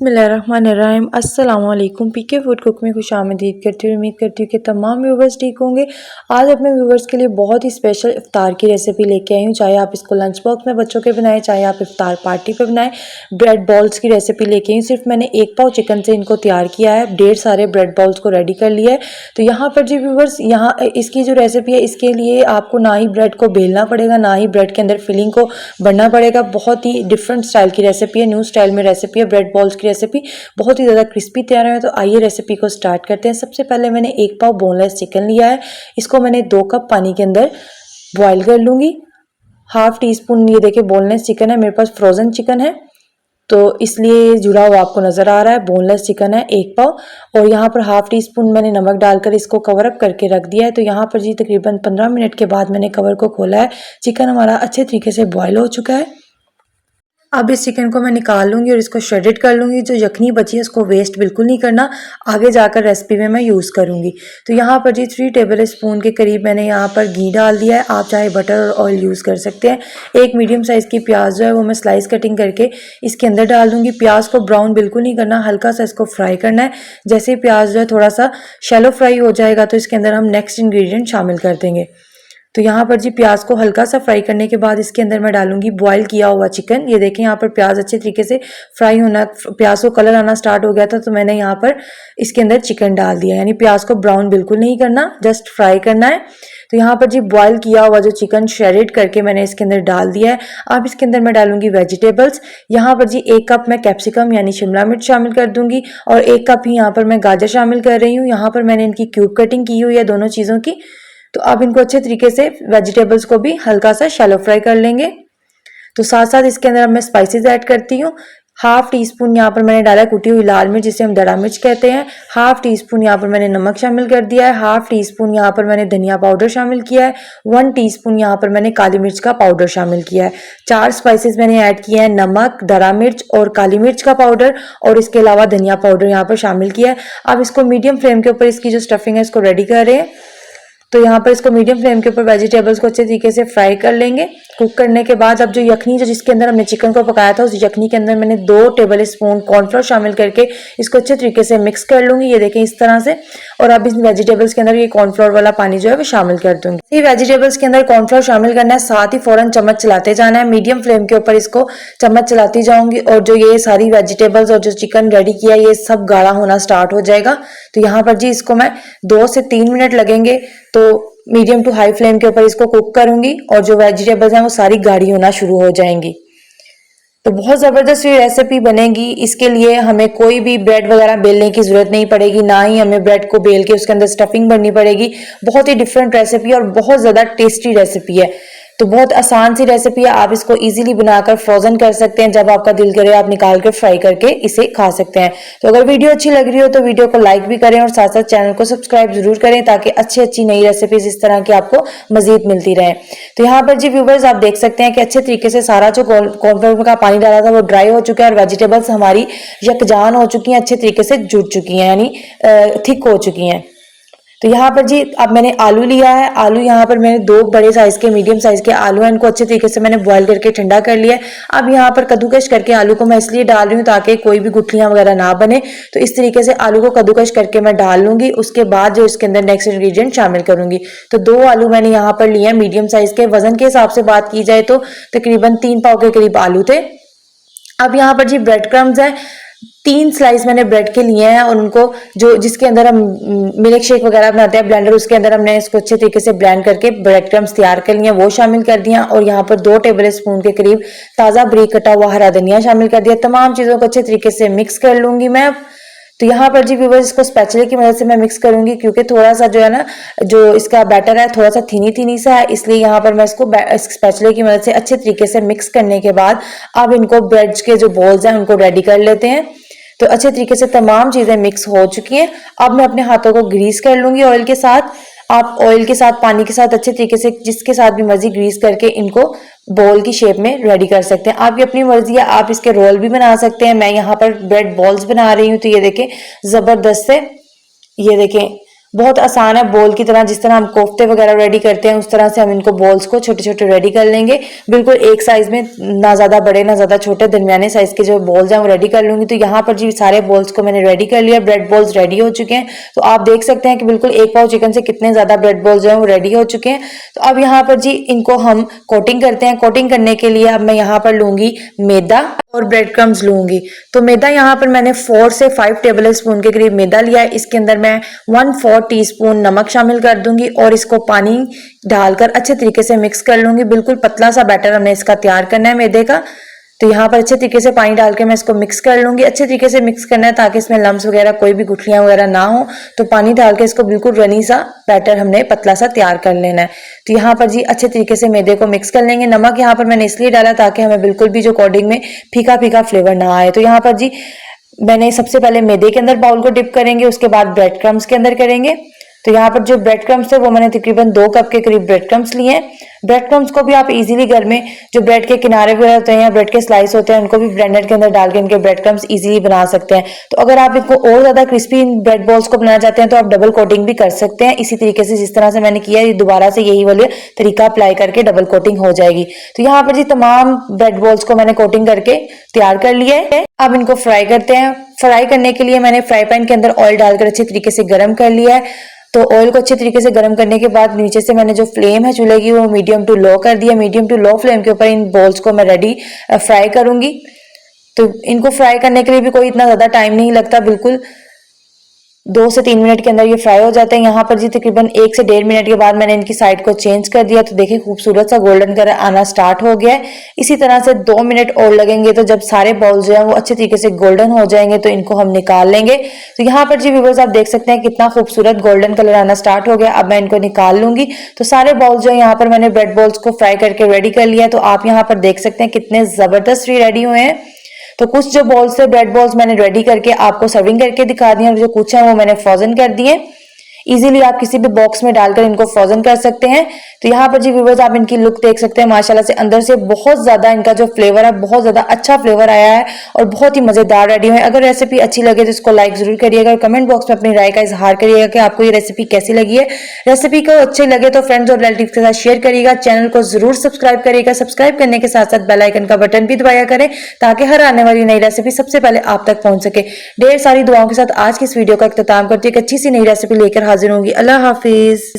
बिस्मिल्लाहिर्रहमानिर्रहीम। अस्सलाम वालेकुम। पीके फूड कुक में खुशामदीद करती हूँ। उम्मीद करती हूँ कि तमाम व्यूवर्स ठीक होंगे। आज अपने व्यूवर्स के लिए बहुत ही स्पेशल इफ्तार की रेसिपी लेके आई हूँ। चाहे आप इसको लंच बॉक्स में बच्चों के बनाएं, चाहे आप इफ्तार पार्टी पे बनाएं। ब्रेड बॉल्स की रेसिपी लेके आई हूँ। सिर्फ मैंने 1 पाव चिकन से इनको तैयार किया है। 1.5 सारे ब्रेड बॉल्स को रेडी कर लिया है। तो यहाँ पर जी व्यूवर्स, यहाँ इसकी जो रेसिपी है, इसके लिए आपको ना ही ब्रेड को बेलना पड़ेगा, ना ही ब्रेड के अंदर फिलिंग को भरना पड़ेगा। बहुत ही डिफरेंट स्टाइल की रेसिपी है, न्यू स्टाइल में रेसिपी है। ब्रेड बॉल्स की रेसिपी बहुत ही ज़्यादा क्रिस्पी तैयार है। तो आइए रेसिपी को स्टार्ट करते हैं। सबसे पहले मैंने 1 पाव बोनलेस चिकन लिया है। इसको मैंने 2 कप पानी के अंदर बॉईल कर लूँगी। हाफ टी स्पून, ये देखिए बोनलेस चिकन है, मेरे पास फ्रोज़न चिकन है तो इसलिए जुड़ा हुआ आपको नज़र आ रहा है। बोनलेस चिकन है 1 पाव, और यहाँ पर हाफ टी स्पून मैंने नमक डालकर इसको कवर अप करके रख दिया है। तो यहाँ पर जी तकरीबन 15 मिनट के बाद मैंने कवर को खोला है। चिकन हमारा अच्छे तरीके से बॉयल हो चुका है। अब इस चिकन को मैं निकाल लूँगी और इसको श्रेडेड कर लूँगी। जो यखनी बची है उसको वेस्ट बिल्कुल नहीं करना, आगे जाकर रेसिपी में मैं यूज़ करूँगी। तो यहाँ पर जी 3 टेबल स्पून के करीब मैंने यहाँ पर घी डाल दिया है। आप चाहे बटर और ऑयल यूज़ कर सकते हैं। एक मीडियम साइज़ की प्याज जो है वो मैं स्लाइस कटिंग करके इसके अंदर डाल दूँगी। प्याज को ब्राउन बिल्कुल नहीं करना, हल्का सा इसको फ्राई करना है। जैसे ही प्याज जो है थोड़ा सा शैलो फ्राई हो जाएगा तो इसके अंदर हम नेक्स्ट इंग्रेडिएंट शामिल कर देंगे। तो यहाँ पर जी प्याज को हल्का सा फ्राई करने के बाद इसके अंदर मैं डालूंगी बॉईल किया हुआ चिकन। ये देखें यहाँ पर प्याज अच्छे तरीके से फ्राई होना, प्याज को कलर आना स्टार्ट हो गया था, तो मैंने यहाँ पर इसके अंदर चिकन डाल दिया। यानी प्याज को ब्राउन बिल्कुल नहीं करना, जस्ट फ्राई करना है। तो यहाँ पर जी बॉईल किया हुआ जो चिकन श्रेडेड करके मैंने इसके अंदर डाल दिया है। अब इसके अंदर मैं डालूंगी वेजिटेबल्स। यहाँ पर जी 1 कप मैं कैप्सिकम यानी शिमला मिर्च शामिल कर दूंगी, और 1 कप ही यहाँ पर मैं गाजर शामिल कर रही हूँ। यहाँ पर मैंने इनकी क्यूब कटिंग की हुई है दोनों चीज़ों की। तो अब इनको अच्छे तरीके से वेजिटेबल्स को भी हल्का सा शैलो फ्राई कर लेंगे। तो साथ साथ इसके अंदर अब मैं स्पाइसेस ऐड करती हूँ। हाफ टी स्पून यहाँ पर मैंने डाला कुटी हुई लाल मिर्च, जिसे हम दड़ा मिर्च कहते हैं। हाफ टी स्पून यहाँ पर मैंने नमक शामिल कर दिया है। हाफ टी स्पून यहाँ पर मैंने धनिया पाउडर शामिल किया है। 1 टीस्पून यहाँ पर मैंने काली मिर्च का पाउडर शामिल किया है। 4 स्पाइसेस मैंने ऐड किए हैं, नमक, दड़ा मिर्च और काली मिर्च का पाउडर, और इसके अलावा धनिया पाउडर यहाँ पर शामिल किया है। अब इसको मीडियम फ्लेम के ऊपर इसकी जो स्टफिंग है इसको रेडी कर रहे हैं। तो यहाँ पर इसको मीडियम फ्लेम के ऊपर वेजिटेबल्स को अच्छे तरीके से फ्राई कर लेंगे। कुक करने के बाद अब जो यखनी जो जिसके अंदर हमने चिकन को पकाया था, उस यखनी के अंदर मैंने 2 टेबल स्पून कॉर्नफ्लोर शामिल करके इसको अच्छे तरीके से मिक्स कर लूंगी। ये देखें इस तरह से। और अब इस वेजिटेबल्स के अंदर ये कॉर्नफ्लोर वाला पानी जो है वो शामिल कर दूंगी। ये वेजिटेबल्स के अंदर कॉर्नफ्लोर शामिल करना है, साथ ही फौरन चम्मच चलाते जाना है। मीडियम फ्लेम के ऊपर इसको चम्मच चलाती जाऊंगी, और जो ये सारी वेजिटेबल्स और जो चिकन रेडी किया ये सब गाढ़ा होना स्टार्ट हो जाएगा। तो यहाँ पर जी इसको मैं 2 से 3 मिनट लगेंगे, तो मीडियम टू हाई फ्लेम के ऊपर इसको कुक करूंगी, और जो वेजिटेबल्स हैं वो सारी गाढ़ी होना शुरू हो जाएंगी। तो बहुत ज़बरदस्त ये रेसिपी बनेगी। इसके लिए हमें कोई भी ब्रेड वगैरह बेलने की ज़रूरत नहीं पड़ेगी, ना ही हमें ब्रेड को बेल के उसके अंदर स्टफिंग भरनी पड़ेगी। बहुत ही डिफरेंट रेसिपी और बहुत ज़्यादा टेस्टी रेसिपी है। तो बहुत आसान सी रेसिपी है, आप इसको इजीली बनाकर फ्रोजन कर सकते हैं। जब आपका दिल करे आप निकाल कर फ्राई करके इसे खा सकते हैं। तो अगर वीडियो अच्छी लग रही हो तो वीडियो को लाइक भी करें, और साथ साथ चैनल को सब्सक्राइब जरूर करें, ताकि अच्छी नई रेसिपीज इस तरह की आपको मजीद मिलती रहे। तो यहाँ पर जी व्यूवर्स आप देख सकते हैं कि अच्छे तरीके से सारा जो कॉर्नफ्लोर का पानी डाला था वो ड्राई हो चुका है, और वेजिटेबल्स हमारी यकजान हो चुकी हैं, अच्छे तरीके से जुड़ चुकी हैं, यानी थिक हो चुकी हैं। तो यहाँ पर जी अब मैंने आलू लिया है। आलू यहाँ पर मैंने 2 बड़े साइज के मीडियम साइज के आलू हैं, इनको अच्छे तरीके से मैंने बॉईल करके ठंडा कर लिया है। अब यहाँ पर कद्दूकश करके आलू को मैं इसलिए डाल रही हूँ ताकि कोई भी गुठलियां वगैरह ना बने। तो इस तरीके से आलू को कद्दूकश करके मैं डाल लूंगी। उसके बाद जो इसके अंदर नेक्स्ट इंग्रेडिएंट शामिल करूंगी। तो 2 आलू मैंने यहाँ पर लिए हैं मीडियम साइज के। वजन के हिसाब से बात की जाए तो तकरीबन 3 पाव के करीब आलू थे। अब यहाँ पर जी ब्रेड क्रम्स है, 3 स्लाइस मैंने ब्रेड के लिए हैं, और उनको जो जिसके अंदर हम मिल्क शेक वगैरह बनाते हैं ब्लेंडर, उसके अंदर हमने इसको अच्छे तरीके से ब्लेंड करके ब्रेड क्रम्स तैयार कर लिए, वो शामिल कर दिया। और यहाँ पर 2 टेबल स्पून के करीब ताज़ा बारीक कटा हुआ हरा धनिया शामिल कर दिया। तमाम चीज़ों को अच्छे तरीके से मिक्स कर लूंगी मैं। तो यहाँ पर जी व्यूअर्स इसको स्पैचुले की मदद से मैं मिक्स करूंगी, क्योंकि थोड़ा सा जो है ना जो इसका बैटर है थोड़ा सा थीनी सा है, इसलिए यहाँ पर मैं इसको स्पैचुले की मदद से अच्छे तरीके से मिक्स करने के बाद अब इनको ब्रेड्स के जो बॉल्स हैं उनको रेडी कर लेते हैं। तो अच्छे तरीके से तमाम चीज़ें मिक्स हो चुकी हैं। अब मैं अपने हाथों को ग्रीस कर लूंगी ऑयल के साथ। आप ऑयल के साथ, पानी के साथ अच्छे तरीके से जिसके साथ भी मर्जी ग्रीस करके इनको बॉल की शेप में रेडी कर सकते हैं। आपकी अपनी मर्जी है, आप इसके रोल भी बना सकते हैं। मैं यहाँ पर ब्रेड बॉल्स बना रही हूँ। तो ये देखें ज़बरदस्त से, ये देखें बहुत आसान है, बॉल की तरह, जिस तरह हम कोफ्ते वगैरह रेडी करते हैं उस तरह से हम इनको बॉल्स को छोटे छोटे रेडी कर लेंगे। बिल्कुल एक साइज में, ना ज़्यादा बड़े ना ज़्यादा छोटे, दरमियाने साइज के जो बॉल्स हैं वो रेडी कर लूँगी। तो यहाँ पर जी सारे बॉल्स को मैंने रेडी कर लिया, ब्रेड बॉल्स रेडी हो चुके हैं। तो आप देख सकते हैं कि बिल्कुल एक पाव चिकन से कितने ज़्यादा ब्रेड बॉल्स जो हैं वो रेडी हो चुके हैं। तो अब यहाँ पर जी इनको हम कोटिंग करते हैं। कोटिंग करने के लिए अब मैं यहाँ पर लूँगी मैदा और ब्रेड क्रम्स लूँगी। तो मैदा यहाँ पर मैंने 4 से 5 टेबल स्पून के करीब मैदा लिया है। इसके अंदर मैं 1/4 टीस्पून नमक शामिल कर दूंगी और इसको पानी डालकर अच्छे तरीके से मिक्स कर लूंगी। बिल्कुल पतला सा बैटर हमने इसका तैयार करना है मैदे का। तो यहाँ पर अच्छे तरीके से पानी डाल के मैं इसको मिक्स कर लूंगी। अच्छे तरीके से मिक्स करना है ताकि इसमें लम्स वगैरह, कोई भी गुठलियां वगैरह ना हो। तो पानी डाल के इसको बिल्कुल रनी सा बैटर हमने पतला सा तैयार कर लेना है। तो यहाँ पर जी अच्छे तरीके से मैदे को मिक्स कर लेंगे। नमक यहाँ पर मैंने इसलिए डाला ताकि हमें बिल्कुल भी जो कोडिंग में फीका फीका फ्लेवर ना आए। तो यहाँ पर जी मैंने सबसे पहले मैदे के अंदर बाउल को डिप करेंगे, उसके बाद ब्रेड क्रम्स के अंदर करेंगे। तो यहाँ पर जो ब्रेड क्रम्स थे वो मैंने तकरीबन 2 कप के करीब ब्रेड क्रम्स लिए हैं। ब्रेड क्रम्स को भी आप इजीली घर में, जो ब्रेड के किनारे वगैरह होते हैं या ब्रेड के स्लाइस होते हैं, उनको भी ब्लेंडर के अंदर डाल के इनके ब्रेड क्रम्स इजीली बना सकते हैं। तो अगर आप इनको और ज़्यादा क्रिस्पी ब्रेड बॉल्स को बनाना चाहते हैं तो आप डबल कोटिंग भी कर सकते हैं। इसी तरीके से जिस तरह से मैंने किया, ये दोबारा से यही वाले तरीका अप्लाई करके डबल कोटिंग हो जाएगी। तो यहाँ पर जी तमाम ब्रेड बॉल्स को मैंने कोटिंग करके तैयार कर लिया है। अब इनको फ्राई करते हैं। फ्राई करने के लिए मैंने फ्राई पैन के अंदर ऑयल डालकर अच्छे तरीके से गर्म कर लिया है। तो ऑयल को अच्छे तरीके से गर्म करने के बाद नीचे से मैंने जो फ्लेम है चूल्हे की वो मीडियम टू लो कर दिया। मीडियम टू लो फ्लेम के ऊपर इन बॉल्स को मैं रेडी फ्राई करूंगी। तो इनको फ्राई करने के लिए भी कोई इतना ज़्यादा टाइम नहीं लगता, बिल्कुल 2 से 3 मिनट के अंदर ये फ्राई हो जाते हैं। यहाँ पर जी तकरीबन 1 से 1.5 मिनट के बाद मैंने इनकी साइड को चेंज कर दिया। तो देखिए खूबसूरत सा गोल्डन कलर आना स्टार्ट हो गया है। इसी तरह से 2 मिनट और लगेंगे। तो जब सारे बॉल्स जो है वो अच्छे तरीके से गोल्डन हो जाएंगे तो इनको हम निकाल लेंगे। तो यहाँ पर जी व्यूअर्स आप देख सकते हैं कितना खूबसूरत गोल्डन कलर आना स्टार्ट हो गया। अब मैं इनको निकाल लूंगी। तो सारे बॉल्स जो है यहाँ पर मैंने ब्रेड बॉल्स को फ्राई करके रेडी कर लिया है। तो आप यहाँ पर देख सकते हैं कितने जबरदस्त रेडी हुए हैं। तो कुछ जो बॉल्स थे, ब्रेड बॉल्स, मैंने रेडी करके आपको सर्विंग करके दिखा दिए, और जो कुछ है वो मैंने फ्रोजन कर दिए। इजीली आप किसी भी बॉक्स में डालकर इनको फ्रोजन कर सकते हैं। तो यहाँ पर जी व्यूअर्स आप इनकी लुक देख सकते हैं, माशाल्लाह से अंदर से बहुत ज्यादा इनका जो फ्लेवर है, बहुत ज्यादा अच्छा फ्लेवर आया है और बहुत ही मजेदार रेडी हुए। अगर रेसिपी अच्छी लगे तो इसको लाइक जरूर करिएगा और कमेंट बॉक्स में अपनी राय का इजहार करिएगा कि आपको ये रेसिपी कैसी लगी है। रेसिपी को अच्छी लगे तो फ्रेंड्स और रिलेटिव के साथ शेयर करिएगा। चैनल को जरूर सब्सक्राइब करिएगा। सब्सक्राइब करने के साथ साथ बेल आइकन का बटन भी दबाया करें ताकि हर आने वाली नई रेसिपी सबसे पहले आप तक पहुंच सके। ढेर सारी दुआओं के साथ आज की इस वीडियो का इख्तिताम करती है। एक अच्छी सी नई रेसिपी लेकर हाजिर होंगी। अल्लाह हाफिज।